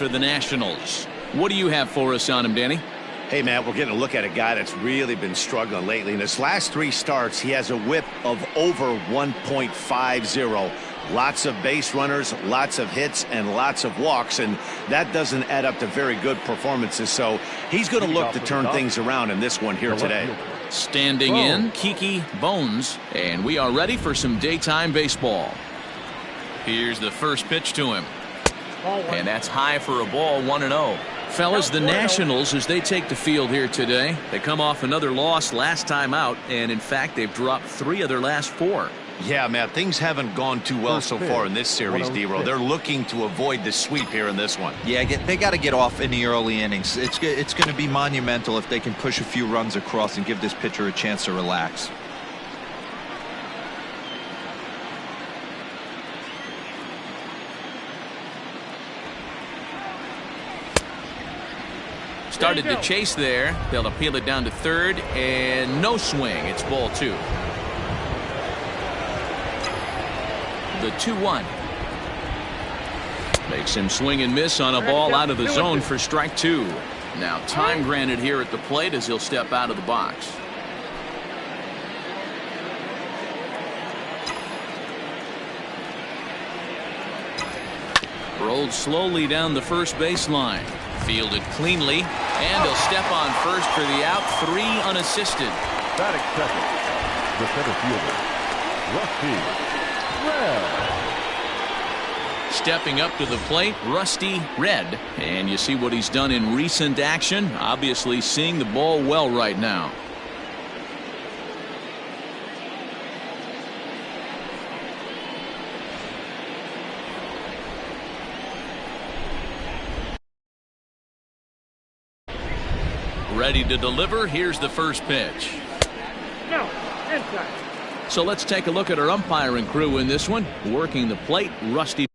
For the Nationals. What do you have for us on him, Danny? Hey, Matt, we're getting a look at a guy that's really been struggling lately. In his last 3 starts, he has a whip of over 1.50. Lots of base runners, lots of hits, and lots of walks, and that doesn't add up to very good performances. So he's going to look to turn things around in this one here today. Standing in, Kiki Bones, and we are ready for some daytime baseball. Here's the first pitch to him. And that's high for a ball, 1-0. Fellas, the Nationals, as they take the field here today, they come off another loss last time out, and in fact, they've dropped 3 of their last 4. Yeah, Matt, things haven't gone too well so far in this series, D-Row. They're looking to avoid the sweep here in this one. Yeah, they got to get off in the early innings. It's going to be monumental if they can push a few runs across and give this pitcher a chance to relax. Started to chase there. They'll appeal it down to third, and no swing. It's ball 2. The 2-1. Makes him swing and miss on a ball out of the zone for strike 2. Now time granted here at the plate as he'll step out of the box. Rolled slowly down the first baseline. Fielded cleanly, and he'll step on first for the out. 3 unassisted. Batting second, the center fielder, Rusty Red. Stepping up to the plate, Rusty Red. And you see what he's done in recent action. Obviously seeing the ball well right now. Ready to deliver. Here's the first pitch. No, inside. So let's take a look at our umpiring crew in this one. Working the plate, Rusty.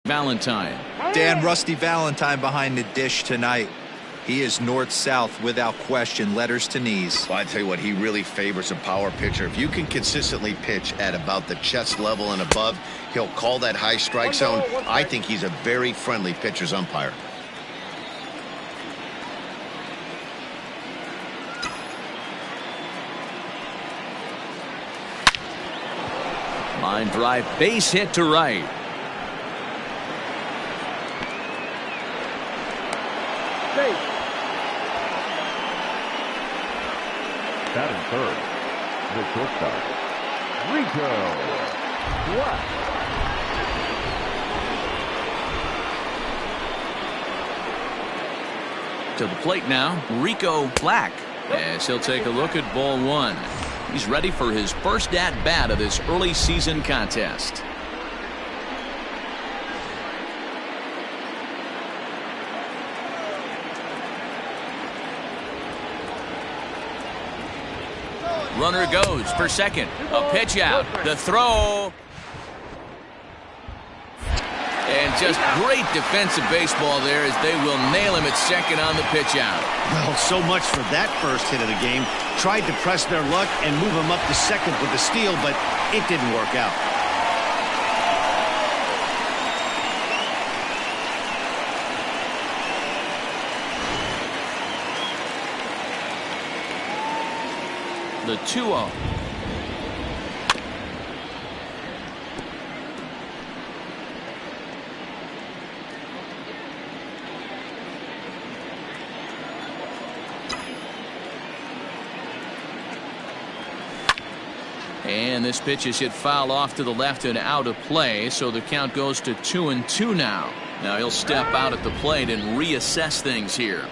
Valentine. Dan, Rusty Valentine behind the dish tonight. He is north-south without question, letters to knees. Well, I tell you what, he really favors a power pitcher. If you can consistently pitch at about the chest level and above, he'll call that high strike zone. I think he's a very friendly pitcher's umpire. Line drive, base hit to right. Batting third, the shortstop, Rico Black. To the plate now, Rico Black, as he'll take a look at ball 1. He's ready for his first at-bat of this early season contest. Runner goes for second. A pitch out. The throw. And just great defensive baseball there as they will nail him at second on the pitch out. Well, so much for that first hit of the game. Tried to press their luck and move him up to second with the steal, but it didn't work out. The 2-0. And this pitch is hit foul off to the left and out of play, so the count goes to 2-2 now. Now he'll step out at the plate and reassess things here.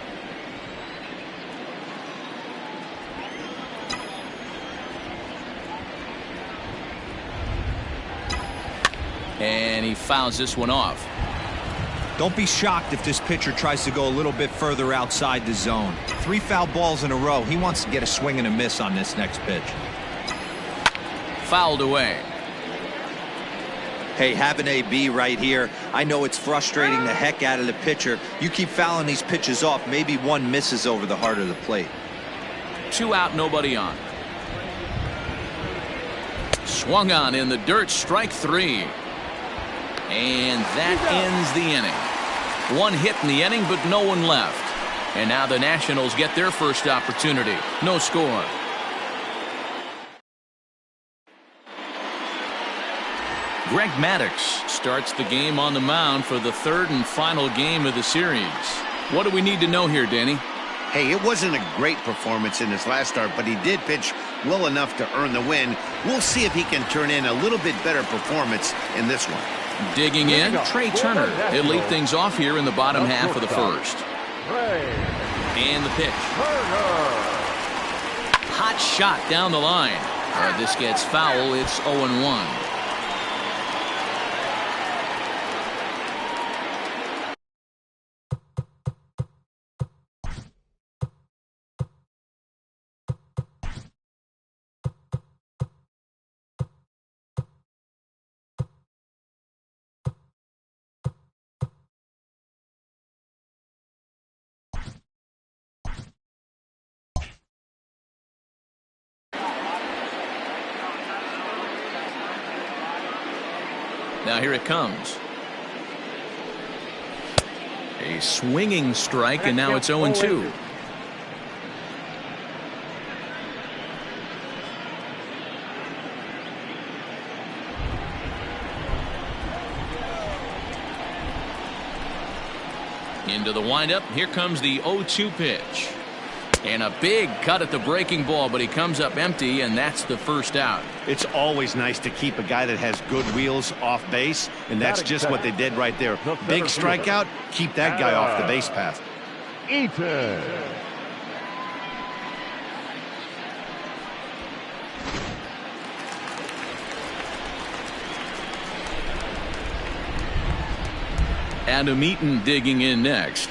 And he fouls this one off. Don't be shocked if this pitcher tries to go a little bit further outside the zone. 3 foul balls in a row. He wants to get a swing and a miss on this next pitch. Fouled away. Hey, have an AB right here. I know it's frustrating the heck out of the pitcher. You keep fouling these pitches off, maybe one misses over the heart of the plate. 2 out, nobody on. Swung on in the dirt, strike 3. And that ends the inning. 1 hit in the inning, but no one left. And now the Nationals get their first opportunity. No score. Greg Maddux starts the game on the mound for the 3rd and final game of the series. What do we need to know here, Danny? Hey, it wasn't a great performance in his last start, but he did pitch well enough to earn the win. We'll see if he can turn in a little bit better performance in this one. Digging in, Trey Turner. He'll lead things off here in the bottom half of the first. And the pitch. Hot shot down the line. This gets foul. It's 0-1. Now here it comes. A swinging strike, and now it's 0-2. Into the windup. Here comes the 0-2 pitch. And a big cut at the breaking ball, but he comes up empty, and that's the first out. It's always nice to keep a guy that has good wheels off base, and that's just what they did right there. Big strikeout, keep that guy off the base path. Eaton. Adam Eaton digging in next.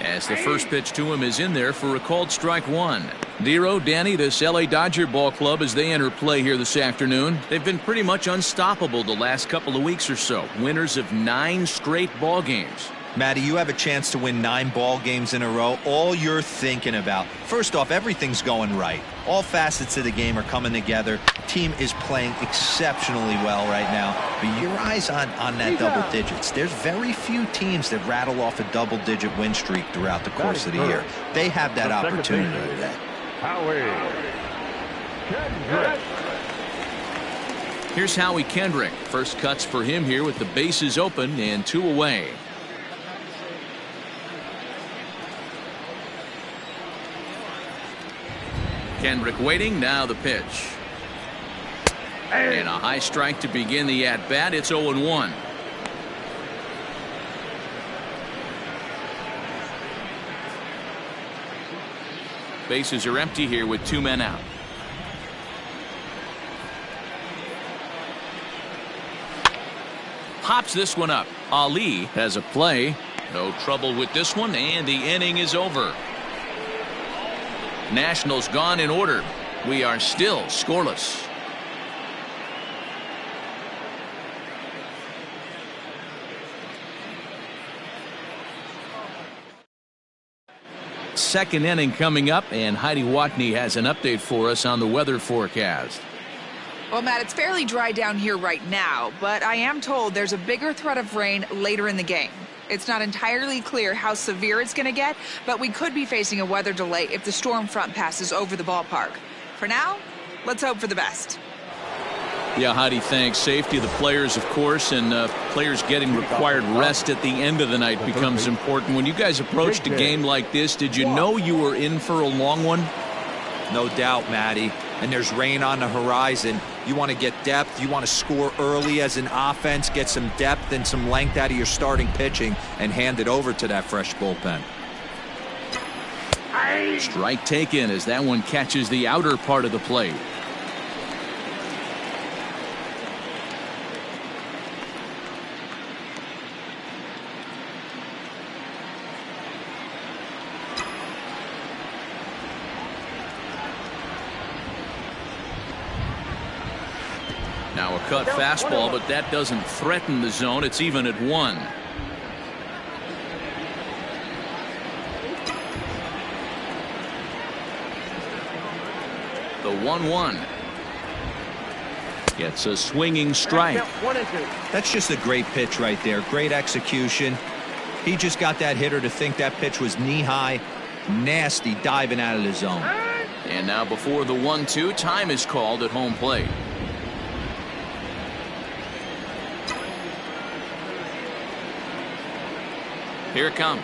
As the first pitch to him is in there for a called strike 1. Dero, Danny, this LA Dodger ball club as they enter play here this afternoon. They've been pretty much unstoppable the last couple of weeks or so. Winners of 9 straight ball games. Matty, you have a chance to win 9 ball games in a row. All you're thinking about, first off, everything's going right. All facets of the game are coming together. Team is playing exceptionally well right now. But your eyes on that double digits. There's very few teams that rattle off a double-digit win streak throughout the course of the year. They have that opportunity today. Howie Kendrick. Here's Howie Kendrick. First cuts for him here with the bases open and 2 away. Kendrick waiting. Now the pitch. And a high strike to begin the at-bat. It's 0-1. Bases are empty here with 2 men out. Pops this one up. Ali has a play. No trouble with this one, and the inning is over. Nationals gone in order. We are still scoreless. Second inning coming up, and Heidi Watney has an update for us on the weather forecast. Well, Matt, it's fairly dry down here right now, but I am told there's a bigger threat of rain later in the game. It's not entirely clear how severe it's going to get, but we could be facing a weather delay if the storm front passes over the ballpark. For now, let's hope for the best. Yeah, Heidi, thanks. Safety of the players, of course, and players getting required rest at the end of the night becomes important. When you guys approached a game like this, did you know you were in for a long one? No doubt, Matty. And there's rain on the horizon. You want to get depth. You want to score early as an offense, get some depth and some length out of your starting pitching, and hand it over to that fresh bullpen. Strike taken as that one catches the outer part of the plate. Now a cut fastball, but that doesn't threaten the zone. It's even at 1. The 1-1. Gets a swinging strike. That's just a great pitch right there. Great execution. He just got that hitter to think that pitch was knee-high. Nasty diving out of the zone. And now before the 1-2, time is called at home plate. Here it comes.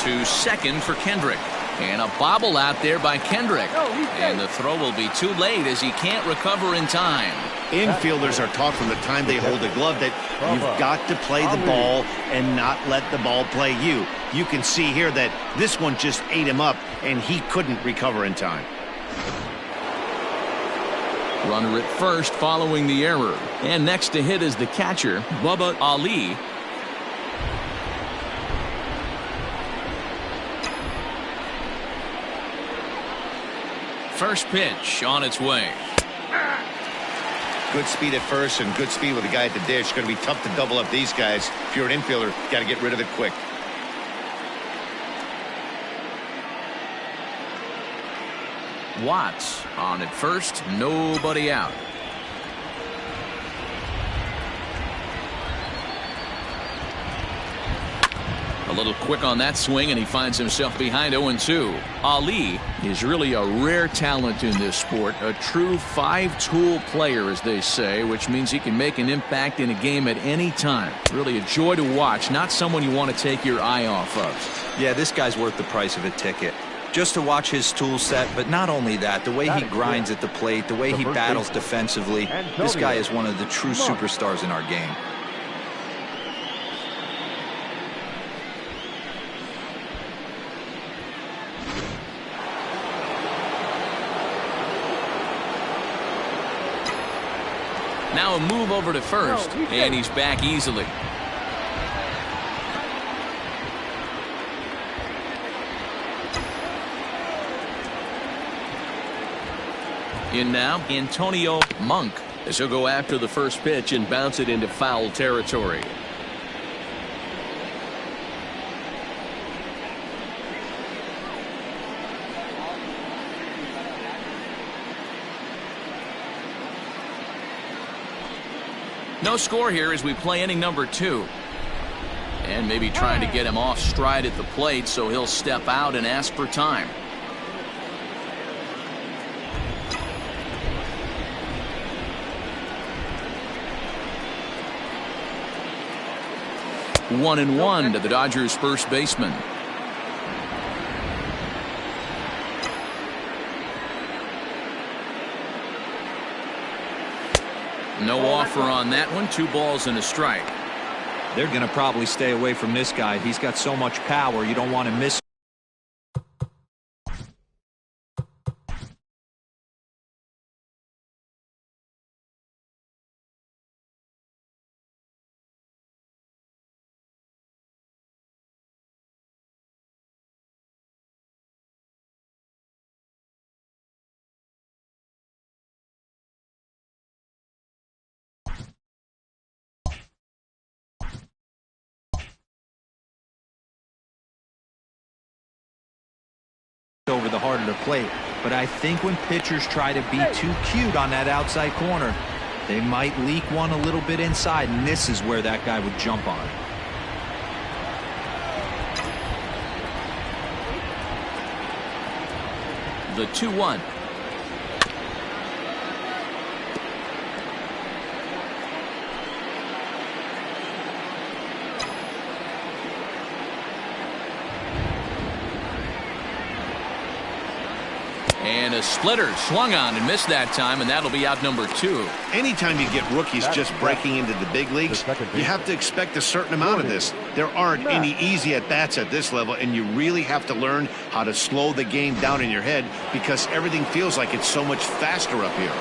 To second for Kendrick. And a bobble out there by Kendrick. And the throw will be too late as he can't recover in time. Infielders are taught from the time they hold the glove that you've got to play the ball and not let the ball play you. You can see here that this one just ate him up and he couldn't recover in time. Runner at first following the error. And next to hit is the catcher, Bubba Ali. First pitch on its way. Good speed at first and good speed with the guy at the dish. It's going to be tough to double up these guys. If you're an infielder, got to get rid of it quick. Watts on at first, nobody out. A little quick on that swing, and he finds himself behind 0-2. Ali is really a rare talent in this sport, a true five-tool player, as they say, which means he can make an impact in a game at any time. Really a joy to watch, not someone you want to take your eye off of. Yeah, this guy's worth the price of a ticket. Just to watch his tool set, but not only that, the way he grinds at the plate, the way he battles defensively, this guy is one of the true superstars in our game. Now a move over to first, and he's back easily. In now, Antonio Monk, as he'll go after the first pitch and bounce it into foul territory. No score here as we play inning number 2. And maybe trying to get him off stride at the plate, so he'll step out and ask for time. One and one to the Dodgers first baseman. No offer on that one. 2 balls and a strike. They're going to probably stay away from this guy. He's got so much power, you don't want to miss. Over the heart of the plate, but I think when pitchers try to be too cute on that outside corner, they might leak one a little bit inside, and this is where that guy would jump on. The 2-1. And a splitter swung on and missed that time, and that'll be out number 2. Anytime you get rookies just breaking into the big leagues, you have to expect a certain amount of this. There aren't any easy at-bats at this level, and you really have to learn how to slow the game down in your head because everything feels like it's so much faster up here.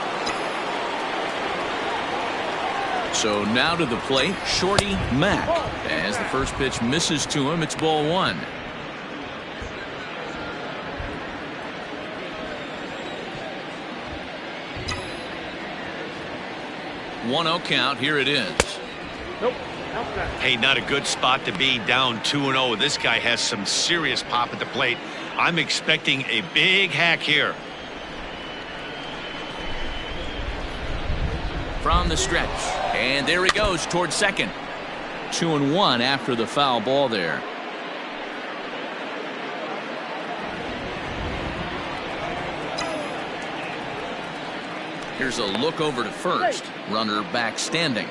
So now to the plate, Shorty Mack. As the first pitch misses to him, it's ball 1. 1-0 count. Here it is. Nope. Hey, not a good spot to be, down 2-0. This guy has some serious pop at the plate. I'm expecting a big hack here. From the stretch. And there he goes towards second. 2-1 after the foul ball there. Here's a look over to first. Runner back standing.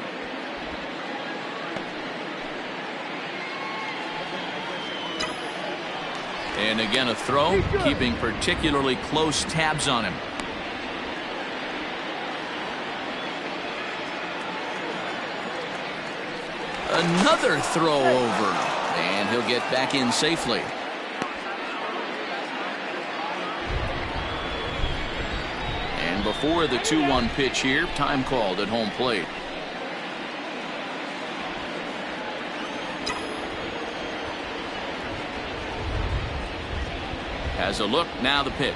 And again a throw, keeping particularly close tabs on him. Another throw over, and he'll get back in safely. And before the 2-1 pitch here, time called at home plate. Has a look, now the pitch.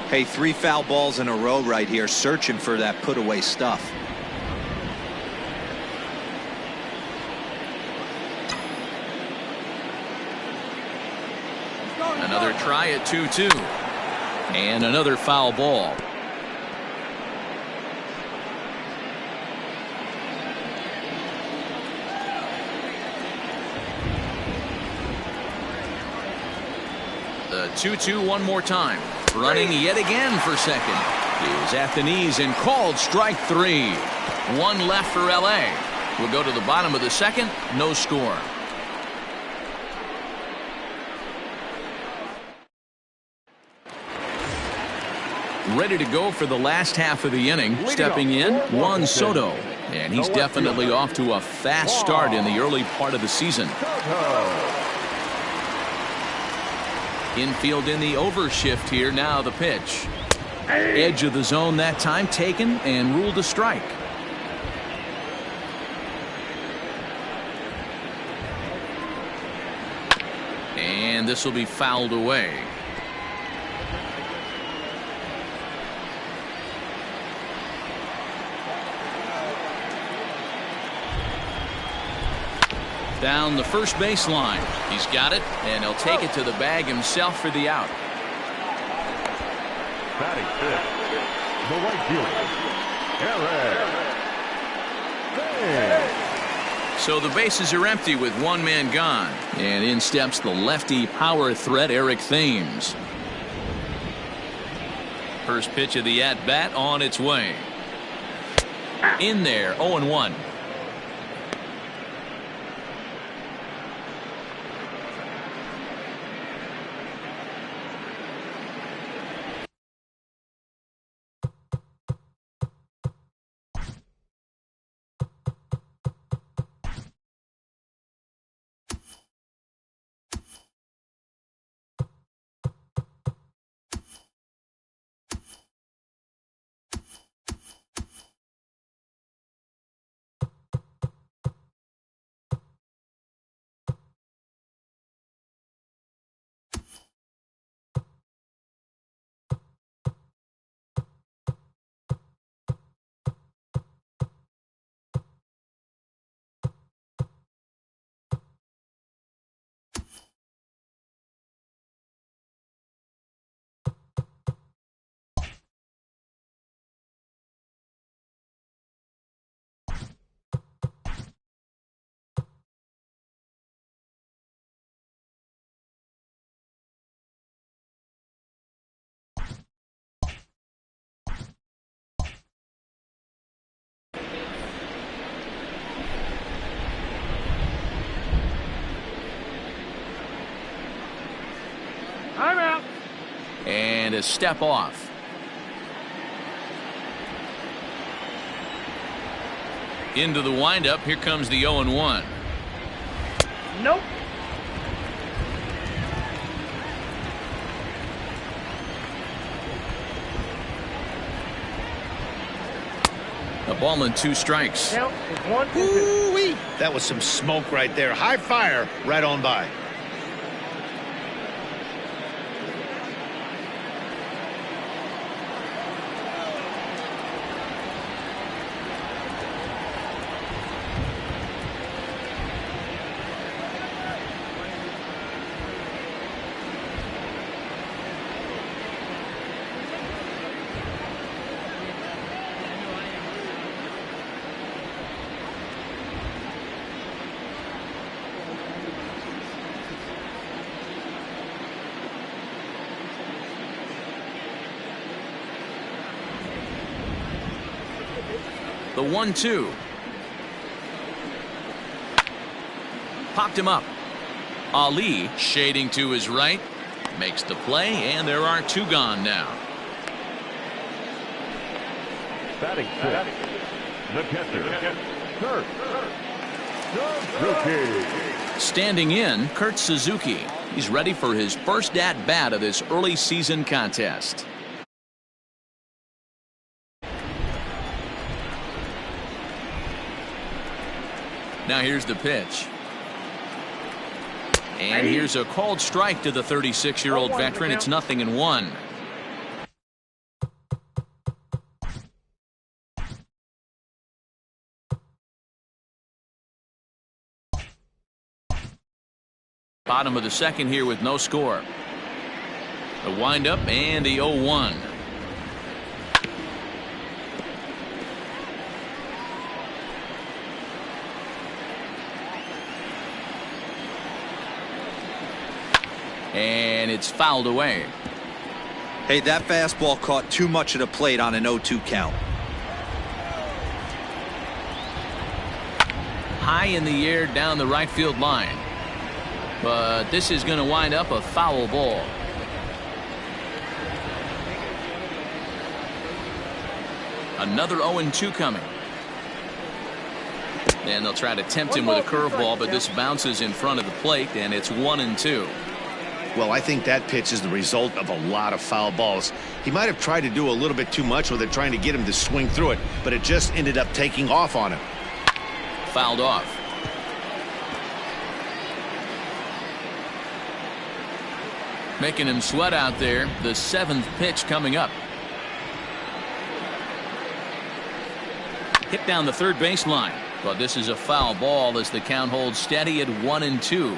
Hey, 3 foul balls in a row right here, searching for that put away stuff. Another try at 2-2. And another foul ball. The 2-2 one more time. Running yet again for second. Is at the knees and called strike 3. 1 left for LA. We'll go to the bottom of the second. No score. Ready to go for the last half of the inning. Stepping in, Juan Soto. And he's definitely off to a fast start in the early part of the season. Infield in the overshift here. Now the pitch. Edge of the zone that time taken and ruled a strike. And this will be fouled away. Down the first baseline. He's got it, and he'll take it to the bag himself for the out. Batting fifth, the right fielder, Eric. So the bases are empty with one man gone. And in steps the lefty power threat, Eric Thames. First pitch of the at-bat on its way. In there, 0-1. and a step off. Into the windup. Here comes the 0-1. Nope. A ball and 2 strikes. Count is 1-2. Ooh-wee. That was some smoke right there. High fire right on by. The 1-2. Popped him up. Ali shading to his right. Makes the play, and there are 2 gone now. Batting fifth, the catcher, Kurt Suzuki. Standing in, Kurt Suzuki. He's ready for his first at-bat of this early season contest. Now here's the pitch. And here's a called strike to the 36-year-old veteran. It's 0-1. Bottom of the second here with no score. The windup and the 0-1. And it's fouled away. Hey, that fastball caught too much of the plate on an 0-2 count. High in the air down the right field line. But this is going to wind up a foul ball. Another 0-2 coming. And they'll try to tempt him with a curveball, but this bounces in front of the plate, and it's 1-2. Well, I think that pitch is the result of a lot of foul balls. He might have tried to do a little bit too much with it, trying to get him to swing through it, but it just ended up taking off on him. Fouled off. Making him sweat out there. The 7th pitch coming up. Hit down the third baseline. But this is a foul ball as the count holds steady at 1-2.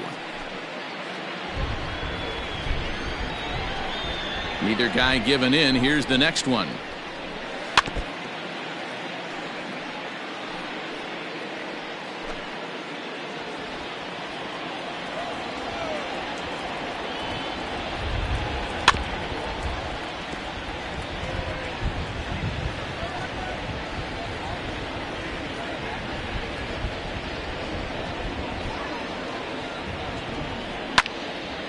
Neither guy giving in. Here's the next one.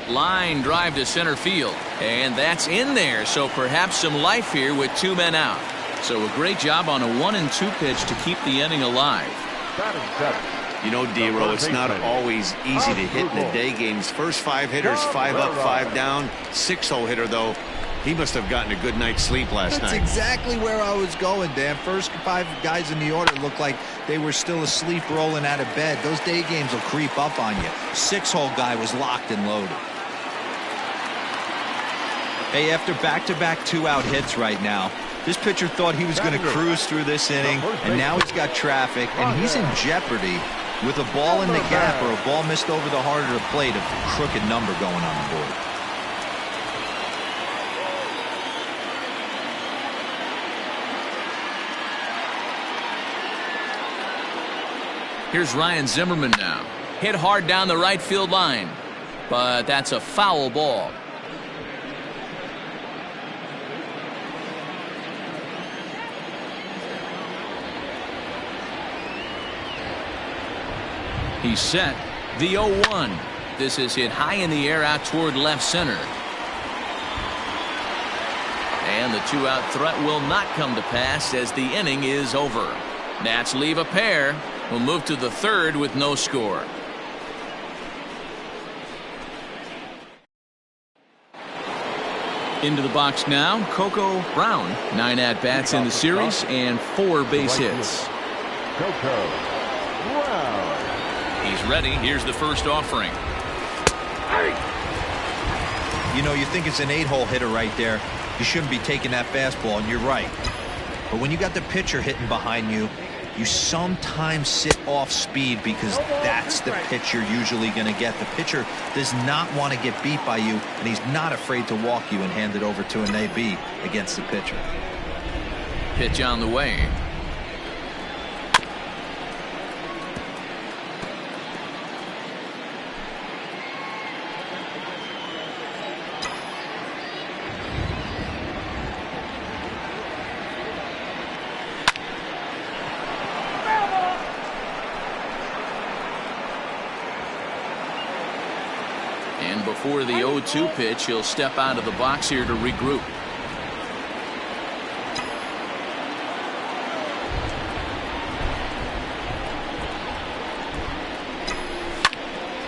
Line drive to center field, and that's in there, so perhaps some life here with 2 men out. So a great job on a 1-2 pitch to keep the inning alive. You know, D-Row, it's not always easy to hit in the day games. First 5 hitters, 5 up, 5 down. 6-0 hitter, though, he must have gotten a good night's sleep last night. That's exactly where I was going, Dan. First 5 guys in the order looked like they were still asleep rolling out of bed. Those day games will creep up on you. 6-hole guy was locked and loaded. Hey, after back-to-back 2-out hits right now, this pitcher thought he was going to cruise through this inning, and now he's got traffic, and he's in jeopardy with a ball in the gap or a ball missed over the heart of the plate, a crooked number going on the board. Here's Ryan Zimmerman now. Hit hard down the right field line, but that's a foul ball. He's set. The 0-1. This is hit high in the air out toward left center. And the two-out threat will not come to pass as the inning is over. Nats leave a pair. We'll move to the third with no score. Into the box now, Coco Brown. 9 at-bats in the series and 4 base hits. Coco Brown. He's ready. Here's the first offering. You know, you think it's an 8-hole hitter right there. You shouldn't be taking that fastball, and you're right. But when you got the pitcher hitting behind you, you sometimes sit off speed because that's the pitch you're usually going to get. The pitcher does not want to get beat by you, and he's not afraid to walk you and hand it over to an AB against the pitcher. Pitch on the way. And before the 0-2 pitch, he'll step out of the box here to regroup.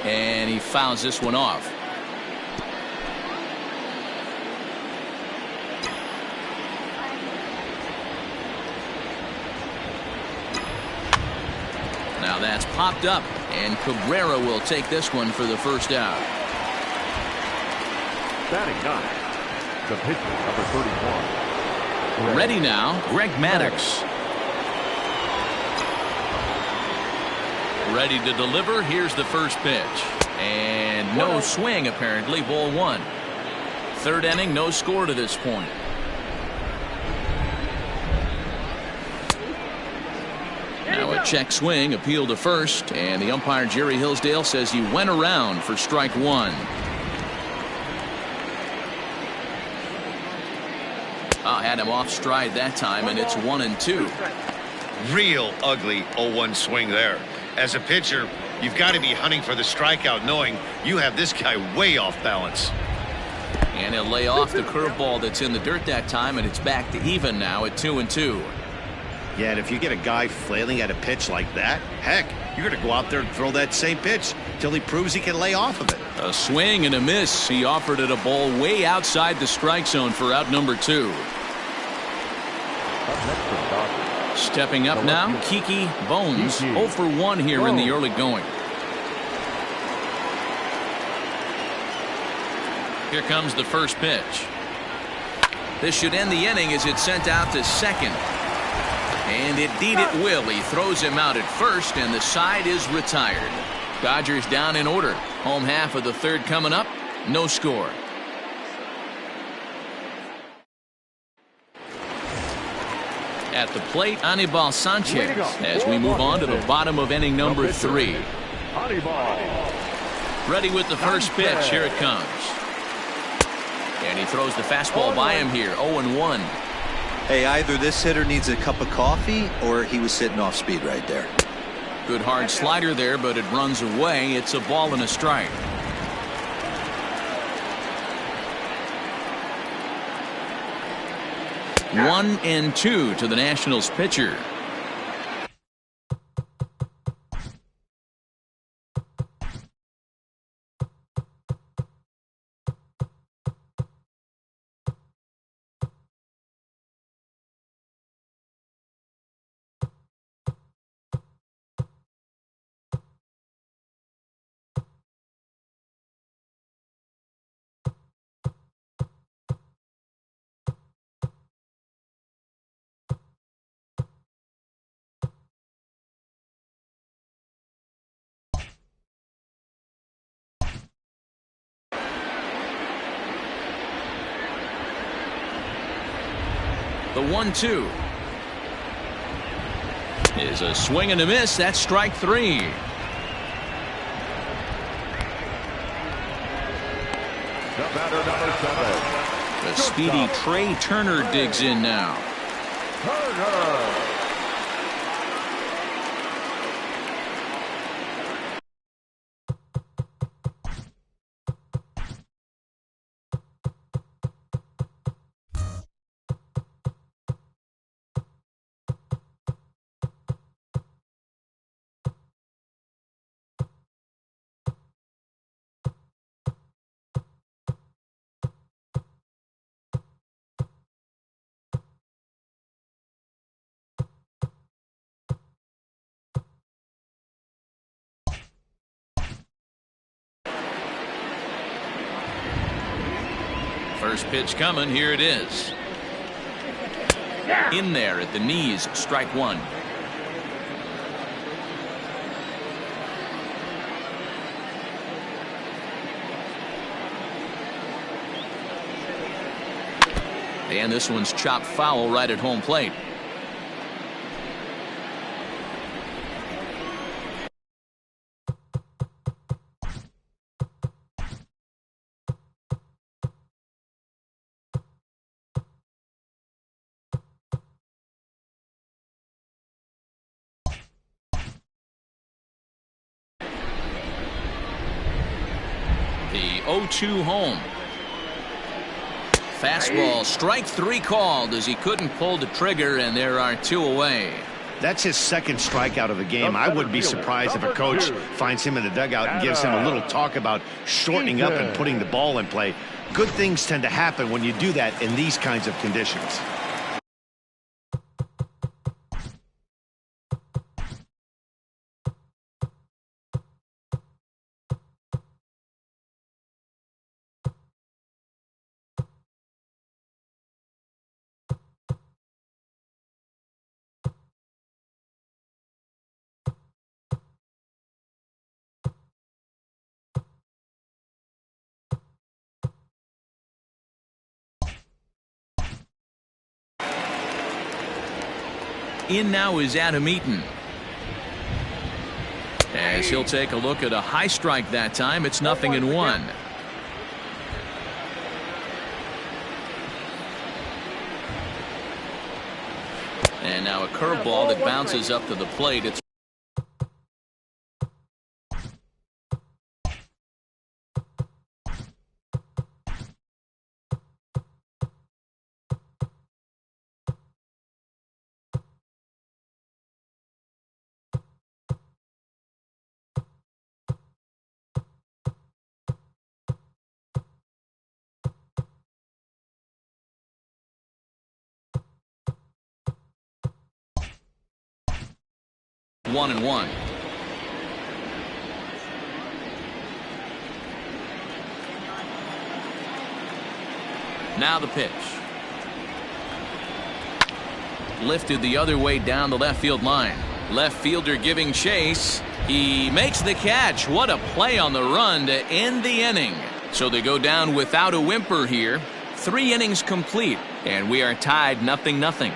And he fouls this one off. Now that's popped up, and Cabrera will take this one for the first out. Batting 9, the pitcher, number 31. Ready now, Greg Maddux. Ready to deliver. Here's the first pitch. And no swing, apparently. Ball 1. Third inning, no score to this point. Now a check swing, appeal to first, and the umpire Jerry Hillsdale says he went around for strike 1. Had him off stride that time, and it's 1-2. Real ugly 0-1 swing there. As a pitcher, you've got to be hunting for the strikeout, knowing you have this guy way off balance. And he'll lay off the curveball that's in the dirt that time, and it's back to even now at 2-2. Yeah, and if you get a guy flailing at a pitch like that, heck, you're going to go out there and throw that same pitch till he proves he can lay off of it. A swing and a miss. He offered it a ball way outside the strike zone for out number 2. Stepping up now, Kiki Bones, 0 for 1 here in the early going. Here comes the first pitch. This should end the inning as it's sent out to second. And indeed it will. He throws him out at first, and the side is retired. Dodgers down in order. Home half of the third coming up. No score. At the plate, Anibal Sanchez as we move on to the bottom of inning number 3. Ready with the first pitch. Here it comes. And he throws the fastball by him here. 0-1. Hey, either this hitter needs a cup of coffee or he was sitting off speed right there. Good hard slider there, but it runs away. It's a ball and a strike. One and 2 to the Nationals pitcher. The 1-2 is a swing and a miss. That's strike 3. The batter, number 7. The speedy Trey Turner digs in now. Turner. First pitch coming. Here it is. In there at the knees. Strike one. And this one's chopped foul right at home plate. The 0-2 home. Fastball, strike three called as he couldn't pull the trigger, and there are two away. That's his second strikeout of the game. I wouldn't be surprised if a coach finds him in the dugout and gives him a little talk about shortening up and putting the ball in play. Good things tend to happen when you do that in these kinds of conditions. In now is Adam Eaton. As he'll take a look at a high strike that time. It's 0-1. And now a curveball that bounces up to the plate. It's one and one. Now the pitch. Lifted the other way down the left field line. Left fielder giving chase. He makes the catch. What a play on the run to end the inning. So they go down without a whimper here. 3 innings complete, and we are tied 0-0.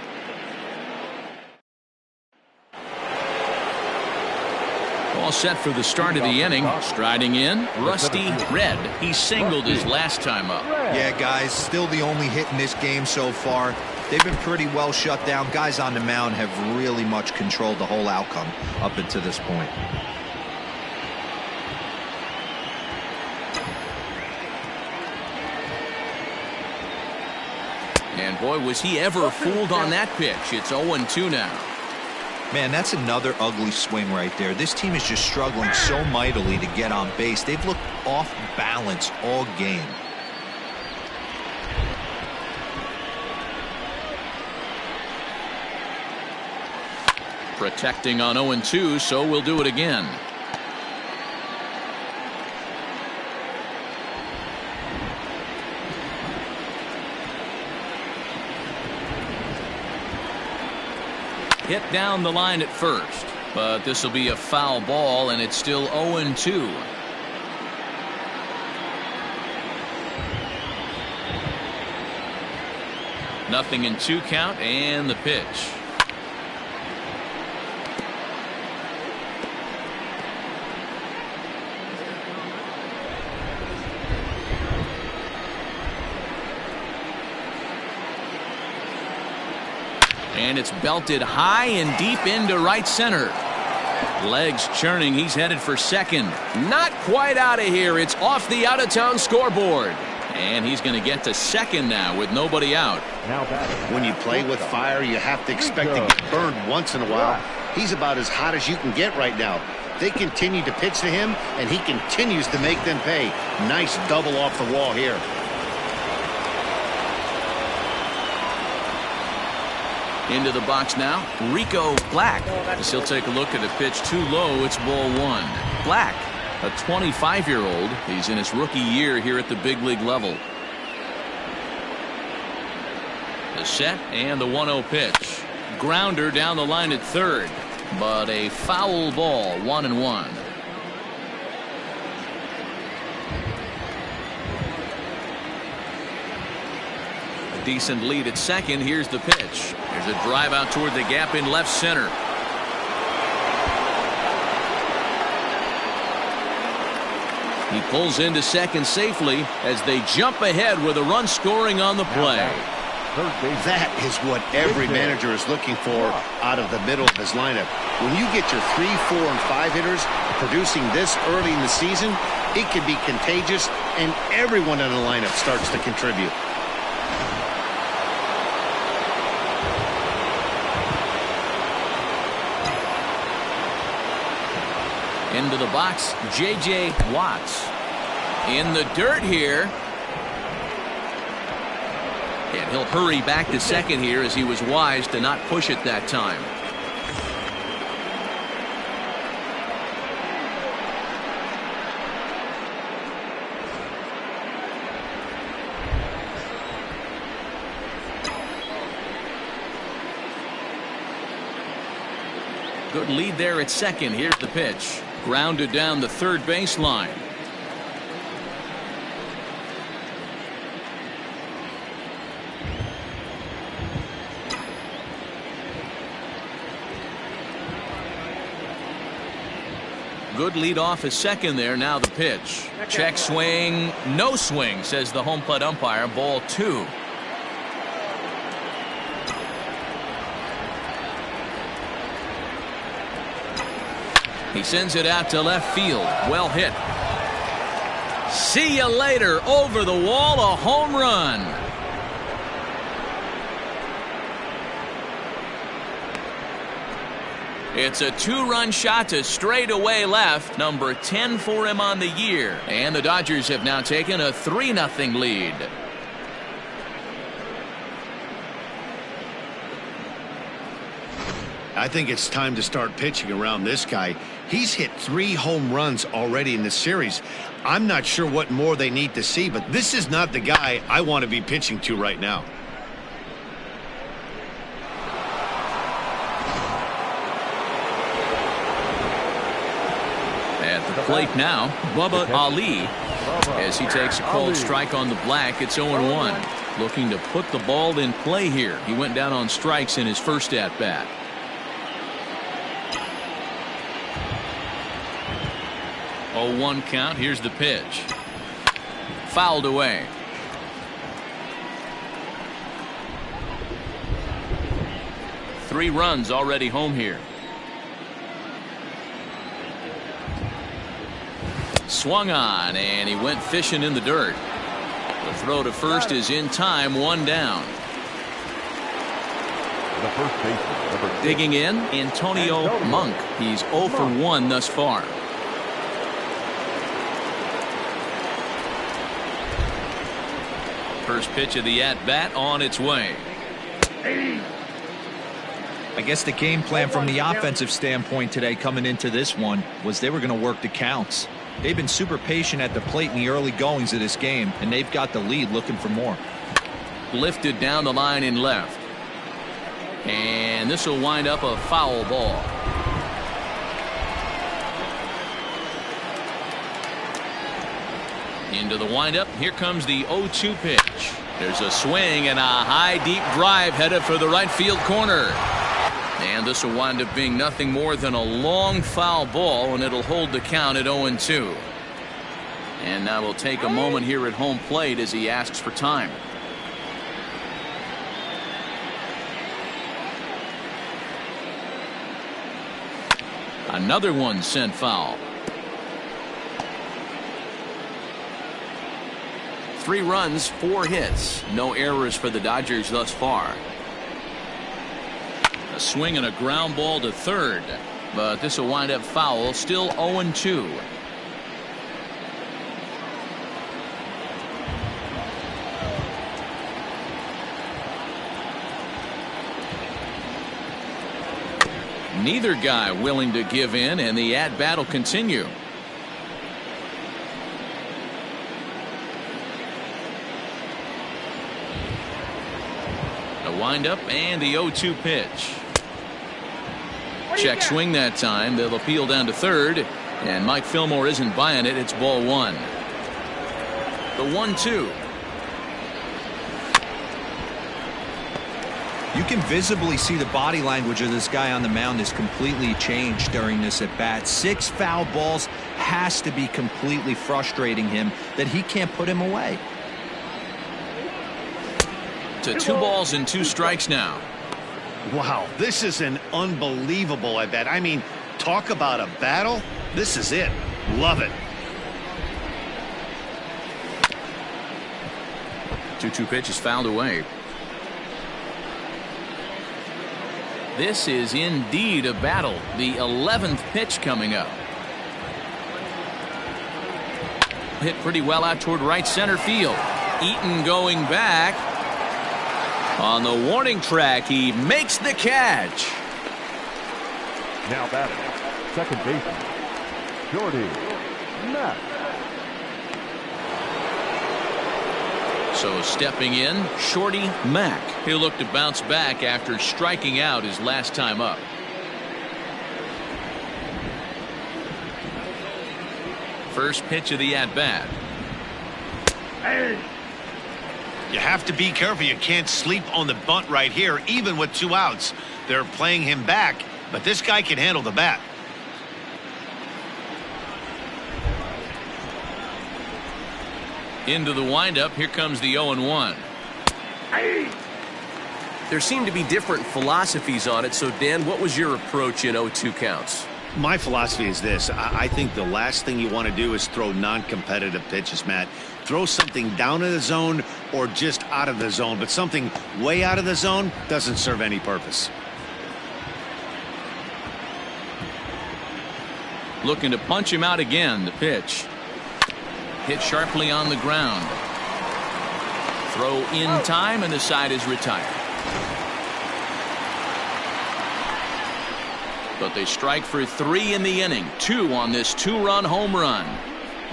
All set for the start of the inning. Striding in, Rusty Red. He singled his last time up. Yeah, guys, still the only hit in this game so far. They've been pretty well shut down. Guys on the mound have really much controlled the whole outcome up until this point. And boy, was he ever fooled on that pitch. It's 0-2 now. Man, that's another ugly swing right there. This team is just struggling so mightily to get on base. They've looked off balance all game. Protecting on 0-2, so we'll do it again. Hit down the line at first, but this will be a foul ball, and it's still 0-2. Nothing in 2 count, and the pitch. And it's belted high and deep into right center. Legs churning. He's headed for second. Not quite out of here. It's off the out-of-town scoreboard. And he's going to get to second now with nobody out. When you play with fire, you have to expect to get burned once in a while. He's about as hot as you can get right now. They continue to pitch to him, and he continues to make them pay. Nice double off the wall here. Into the box now, Rico Black. As he'll take a look at a pitch too low, it's ball 1. Black, a 25-year-old. He's in his rookie year here at the big league level. The set and the 1-0 pitch. Grounder down the line at third, but a foul ball, 1-1. A decent lead at second. Here's the pitch. There's a drive out toward the gap in left center. He pulls into second safely as they jump ahead with a run scoring on the play. That is what every manager is looking for out of the middle of his lineup. When you get your 3, 4, and 5 hitters producing this early in the season, it can be contagious, and everyone in the lineup starts to contribute. Into the box, J.J. Watts. In the dirt here. And he'll hurry back to second here as he was wise to not push it that time. Good lead there at second. Here's the pitch. Grounded down the third baseline. Good lead off at second there. Now the pitch. Check swing. No swing, says the home plate umpire. Ball 2. He sends it out to left field. Well hit. See you later. Over the wall. A home run. It's a 2-run shot to straightaway left. Number 10 for him on the year. And the Dodgers have now taken a 3-0 lead. I think it's time to start pitching around this guy. He's hit 3 home runs already in the series. I'm not sure what more they need to see, but this is not the guy I want to be pitching to right now. At the plate now, Bubba Ali, as he takes a cold strike on the black. It's 0-1. Looking to put the ball in play here. He went down on strikes in his first at-bat. 0-1 count. Here's the pitch. Fouled away. Three runs already home here. Swung on, and he went fishing in the dirt. The throw to first is in time. 1 down. The first baseman, number 6. Digging in, Antonio Monk. He's 0 for 1 thus far. First pitch of the at-bat on its way. I guess the game plan from the offensive standpoint today coming into this one was they were going to work the counts. They've been super patient at the plate in the early goings of this game, and they've got the lead looking for more. Lifted down the line in left. And this will wind up a foul ball. Into the windup. Here comes the 0-2 pitch. There's a swing and a high deep drive headed for the right field corner. And this will wind up being nothing more than a long foul ball, and it'll hold the count at 0-2. And now we'll take a moment here at home plate as he asks for time. Another one sent foul. 3 runs, 4 hits. No errors for the Dodgers thus far. A swing and a ground ball to third. But this will wind up foul. Still 0-2. Neither guy willing to give in, and the at-bat will continue. The windup and the 0-2 pitch. Check swing that time. They'll appeal down to third, and Mike Fillmore isn't buying it. It's ball one. The 1-2. You can visibly see the body language of this guy on the mound is completely changed during this at bat. 6 foul balls has to be completely frustrating him that he can't put him away. To 2 balls and 2 strikes now. Wow, this is an unbelievable at bat. I mean, talk about a battle. This is it. Love it. 2-2 pitch is fouled away. This is indeed a battle. The 11th pitch coming up. Hit pretty well out toward right center field. Eaton going back. On the warning track, he makes the catch. Now batting, second baseman, Shorty Mack. So stepping in, Shorty Mack. He'll look to bounce back after striking out his last time up. First pitch of the at-bat. You have to be careful. You can't sleep on the bunt right here, even with 2 outs. They're playing him back, but this guy can handle the bat. Into the windup. Here comes the 0-1. There seem to be different philosophies on it. So, Dan, what was your approach in 0-2 counts? My philosophy is this. I think the last thing you want to do is throw non-competitive pitches, Matt. Throw something down in the zone or just out of the zone, but something way out of the zone doesn't serve any purpose. Looking to punch him out again. The pitch. Hit sharply on the ground. Throw in time, and the side is retired. But they strike for 3 in the inning. 2 on this 2-run home run.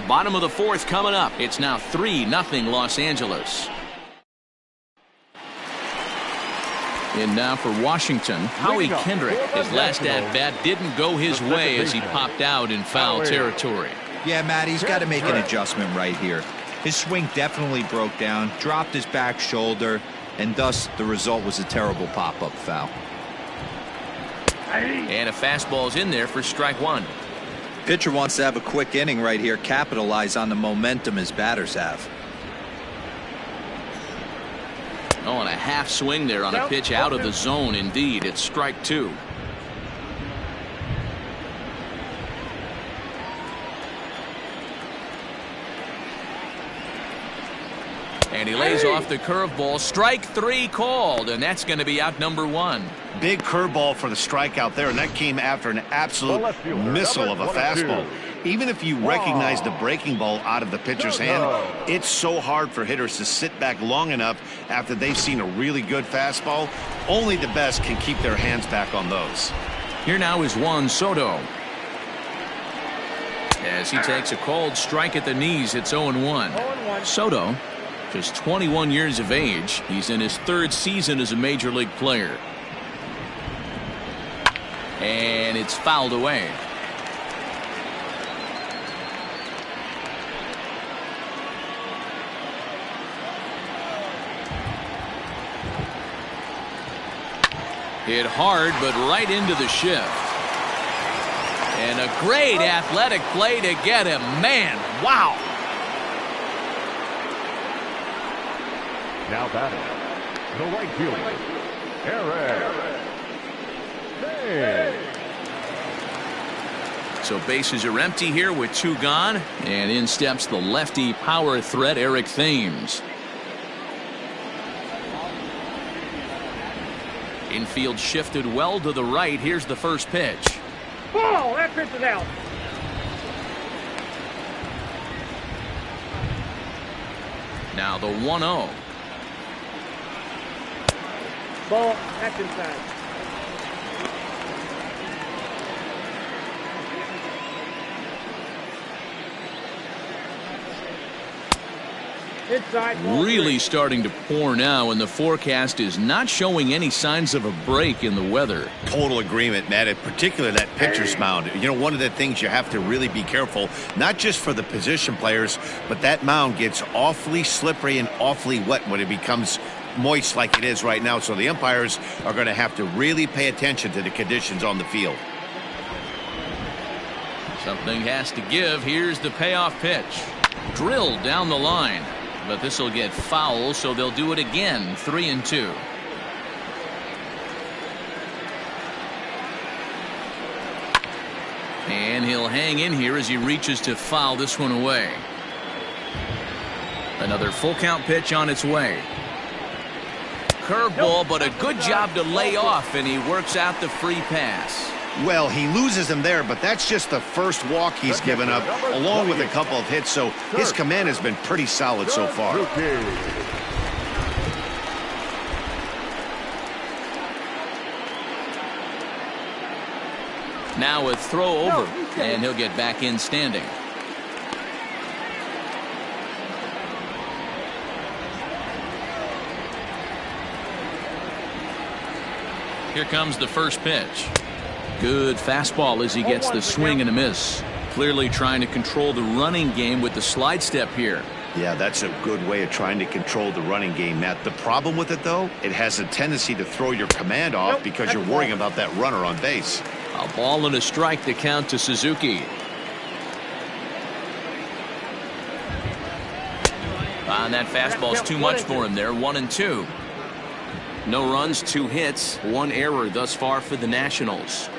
Bottom of the 4th coming up. It's now 3-0 Los Angeles. And now for Washington, Howie Kendrick. His last at-bat didn't go his way as he popped out in foul territory. Yeah, Matt, he's got to make an adjustment right here. His swing definitely broke down, dropped his back shoulder, and thus the result was a terrible pop-up foul. And a fastball's in there for strike 1. Pitcher wants to have a quick inning right here, capitalize on the momentum his batters have. Oh, and a half swing there on a pitch out of the zone. Indeed, it's strike 2. And he lays off the curveball. Strike 3 called, and that's going to be out number 1. Big curveball for the strikeout there, and that came after an absolute missile of a fastball. Even if you recognize the breaking ball out of the pitcher's hand, it's so hard for hitters to sit back long enough after they've seen a really good fastball. Only the best can keep their hands back on those. Here now is Juan Soto. As he takes a cold strike at the knees, it's 0-1. Soto, just 21 years of age. He's in his 3rd season as a major league player. And it's fouled away. Hit hard, but right into the shift. And a great athletic play to get him. Man, wow. Now batting, the right fielder, Eric Thames. So bases are empty here with 2 gone, and in steps the lefty power threat Eric Thames. Infield shifted well to the right. Here's the first pitch. Ball, that pitch is out. Now the 1-0. Ball, that's inside. Inside ball Really 3. starting to pour now, and the forecast is not showing any signs of a break in the weather. Total agreement, Matt. In particular, that pitcher's mound. You know, one of the things you have to really be careful, not just for the position players, but that mound gets awfully slippery and awfully wet when it becomes moist like it is right now. So the umpires are going to have to really pay attention to the conditions on the field. Something has to give. Here's the payoff pitch. Drilled down the line. But this will get foul, so they'll do it again. 3-2. And he'll hang in here as he reaches to foul this one away. Another full count pitch on its way. Curveball, but a good job to lay off, and he works out the free pass. Well, he loses him there, but that's just the first walk he's given up, along with a couple of hits, so his command has been pretty solid so far. Now a throw over, and he'll get back in standing. Here comes the first pitch. Good fastball as he gets the swing and a miss. Clearly trying to control the running game with the slide step here. Yeah, that's a good way of trying to control the running game, Matt. The problem with it, though, it has a tendency to throw your command off because you're worrying about that runner on base. A ball and a strike to count to Suzuki. And that fastball's too much for him there. 1-2. No runs, 2 hits, 1 error thus far for the Nationals.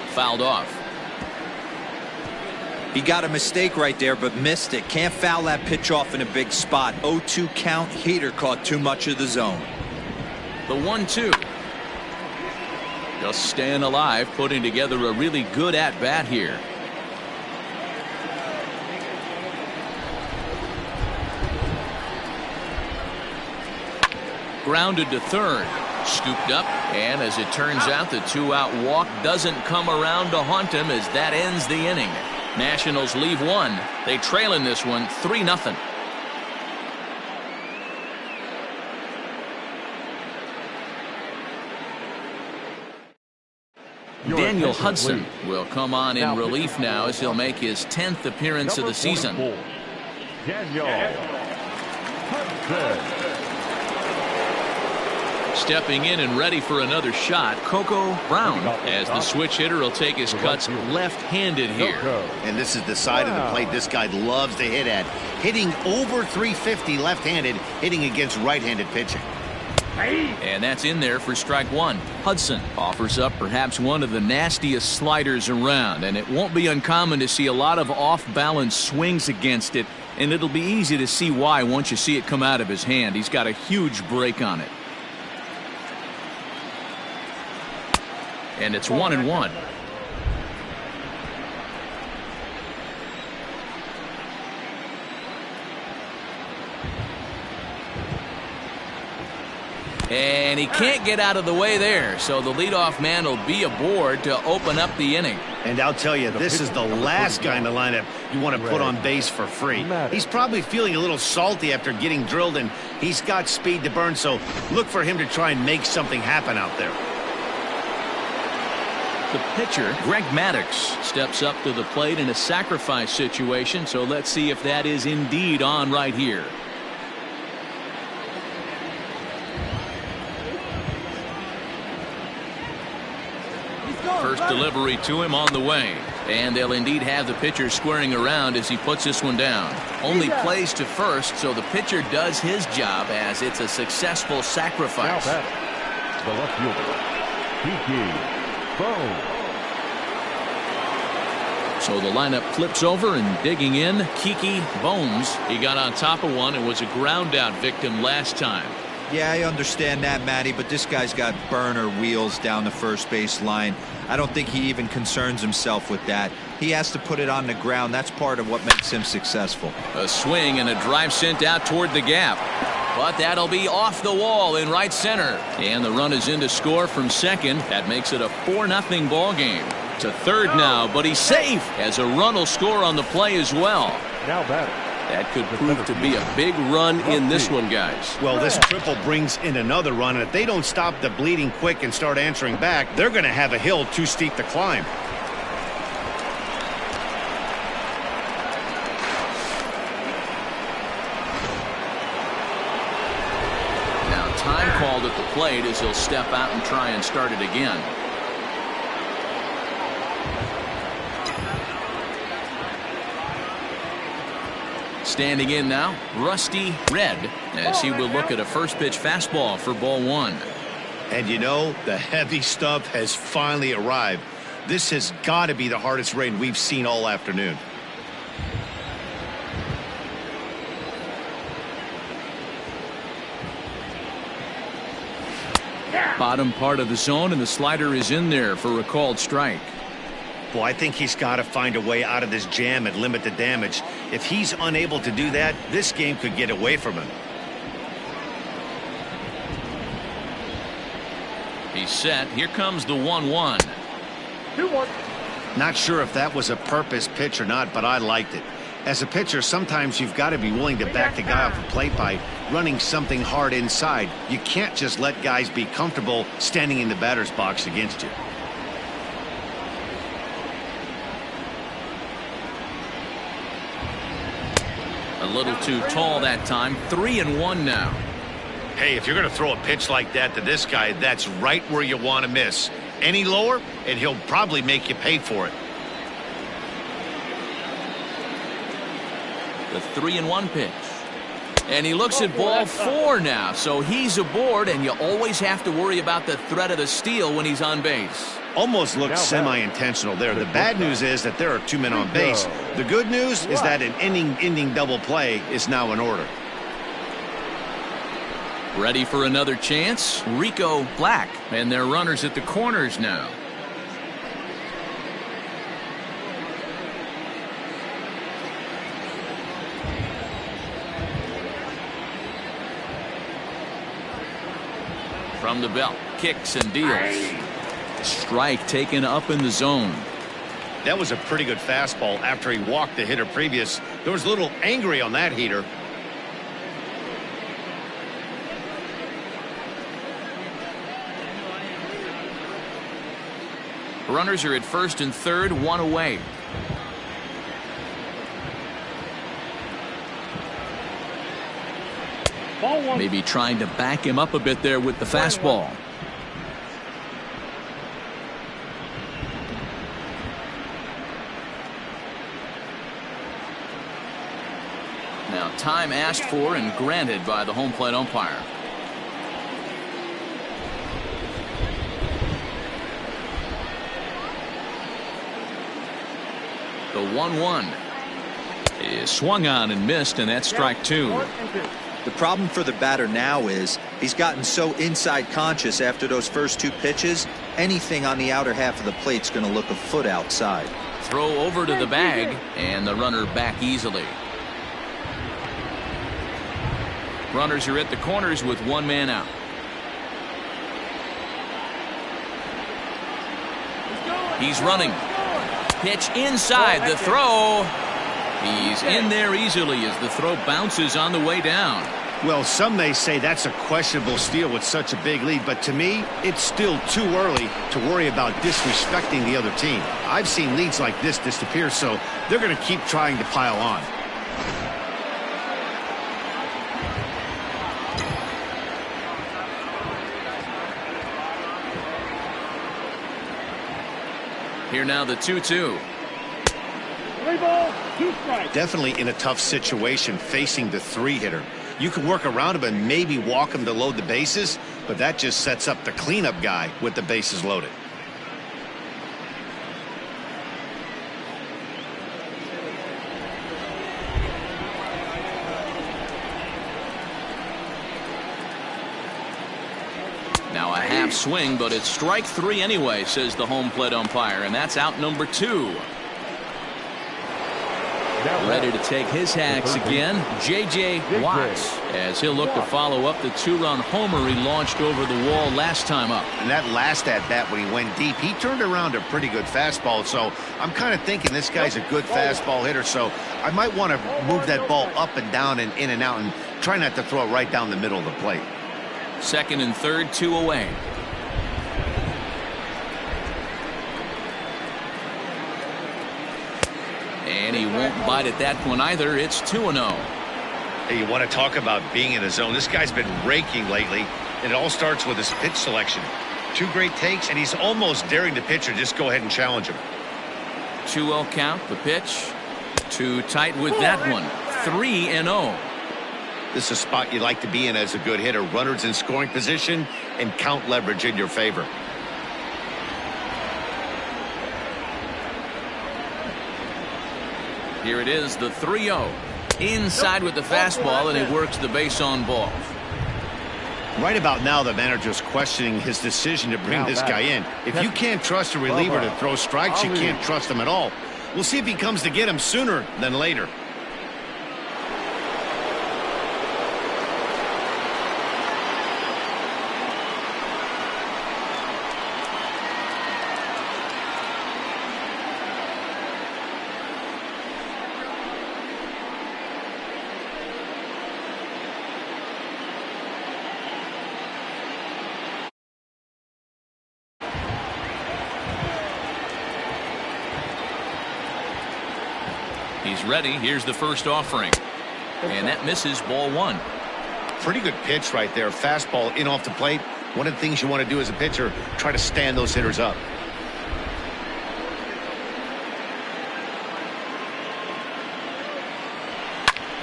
Fouled off. He got a mistake right there, but missed it. Can't foul that pitch off in a big spot. 0-2 count. Heater caught too much of the zone. The 1-2. Just staying alive, putting together a really good at-bat here. Grounded to third. Scooped up, and as it turns out, the 2-out walk doesn't come around to haunt him as that ends the inning. Nationals leave 1. They trail in this one 3-0. Daniel Hudson will come on in relief now as he'll make his 10th appearance of the season. Daniel Hudson. Stepping in and ready for another shot, Coco Brown, as the switch hitter will take his cuts left-handed here. And this is the side of the plate this guy loves to hit at. Hitting over 350 left-handed, hitting against right-handed pitching. And that's in there for strike 1. Hudson offers up perhaps one of the nastiest sliders around, and it won't be uncommon to see a lot of off-balance swings against it, and it'll be easy to see why once you see it come out of his hand. He's got a huge break on it. And it's 1-1. And he can't get out of the way there, so the leadoff man will be aboard to open up the inning. And I'll tell you, this is the last guy in the lineup you want to put on base for free. He's probably feeling a little salty after getting drilled, and he's got speed to burn, so look for him to try and make something happen out there. The pitcher, Greg Maddux, steps up to the plate in a sacrifice situation, so let's see if that is indeed on right here. First delivery to him on the way, and they'll indeed have the pitcher squaring around as he puts this one down. Only plays to first, so the pitcher does his job as it's a successful sacrifice. The left fielder, Kiki Bones. So the lineup flips over, and digging in, Kiki Bones. He got on top of one and was a ground out victim last time. Yeah, I understand that, Matty, but this guy's got burner wheels down the first base line. I don't think he even concerns himself with that. He has to put it on the ground. That's part of what makes him successful. A swing and a drive sent out toward the gap. But that'll be off the wall in right center. And the run is in to score from second. That makes it a 4-0 ball game. To third now, but he's safe as a run will score on the play as well. Now batting. That could prove to be a big run in this one, guys. Well, this triple brings in another run, and if they don't stop the bleeding quick and start answering back, they're going to have a hill too steep to climb. Now time called at the plate as he'll step out and try and start it again. Standing in now, Rusty Red, as he will look at a first pitch fastball for ball one. And you know, the heavy stuff has finally arrived. This has got to be the hardest rain we've seen all afternoon. Bottom part of the zone, and the slider is in there for a called strike. Well, I think he's got to find a way out of this jam and limit the damage. If he's unable to do that, this game could get away from him. He's set. Here comes the 1-1. 2-1. Not sure if that was a purpose pitch or not, but I liked it. As a pitcher, sometimes you've got to be willing to back the guy off the plate by running something hard inside. You can't just let guys be comfortable standing in the batter's box against you. A little too tall that time. 3-1 now. Hey, if you're going to throw a pitch like that to this guy, that's right where you want to miss. Any lower, and he'll probably make you pay for it. The 3-1 pitch. And he looks at ball four now, so he's aboard, and you always have to worry about the threat of the steal when he's on base. Almost looked semi-intentional there. The bad news is that there are two men on base. The good news is that an inning-ending double play is now in order. Ready for another chance? Rico Black, and their runners at the corners now. From the belt, kicks and deals. Strike taken up in the zone. That was a pretty good fastball after he walked the hitter previous. There was a little angry on that heater. Runners are at first and third, one away. Maybe trying to back him up a bit there with the fastball. Now time asked for and granted by the home plate umpire. The 1-1 is swung on and missed, and that's strike two. The problem for the batter now is he's gotten so inside conscious after those first two pitches. Anything on the outer half of the plate's going to look a foot outside. Throw over to the bag, and the runner back easily. Runners are at the corners with one man out. He's running. Pitch inside, the throw. He's in there easily as the throw bounces on the way down. Well, some may say that's a questionable steal with such a big lead, but to me, it's still too early to worry about disrespecting the other team. I've seen leads like this disappear, so they're going to keep trying to pile on. Here now the 2-2. 3 balls, 2 strikes. Definitely in a tough situation facing the three-hitter. You can work around him and maybe walk him to load the bases, but that just sets up the cleanup guy with the bases loaded. Now a half swing, but it's strike three anyway, says the home plate umpire, and that's out number 2. Ready to take his hacks again, J.J. Watts, as he'll look to follow up the two-run homer he launched over the wall last time up. And that last at-bat when he went deep, he turned around a pretty good fastball. So I'm kind of thinking this guy's a good fastball hitter. So I might want to move that ball up and down and in and out and try not to throw it right down the middle of the plate. Second and third, 2 away. And he won't bite at that one either. It's 2-0. Hey, you want to talk about being in the zone? This guy's been raking lately, and it all starts with his pitch selection. 2 great takes, and he's almost daring the pitcher just go ahead and challenge him. 2-0 count, the pitch. Too tight with that one. 3-0. This is a spot you like to be in as a good hitter. Runners in scoring position and count leverage in your favor. Here it is, the 3-0. Inside with the fastball, and he works the base on ball. Right about now, the manager's questioning his decision to bring this guy in. If you can't trust a reliever to throw strikes, you can't trust him at all. We'll see if he comes to get him sooner than later. He's ready. Here's the first offering. And that misses, ball 1. Pretty good pitch right there. Fastball in off the plate. One of the things you want to do as a pitcher, try to stand those hitters up.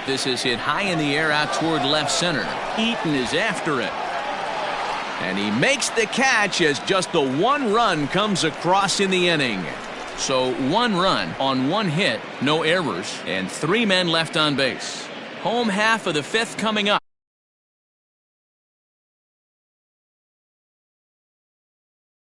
This is hit high in the air out toward left center. Eaton is after it. And he makes the catch as just the 1 run comes across in the inning. So 1 run on 1 hit, no errors, and 3 men left on base. Home half of the 5th coming up.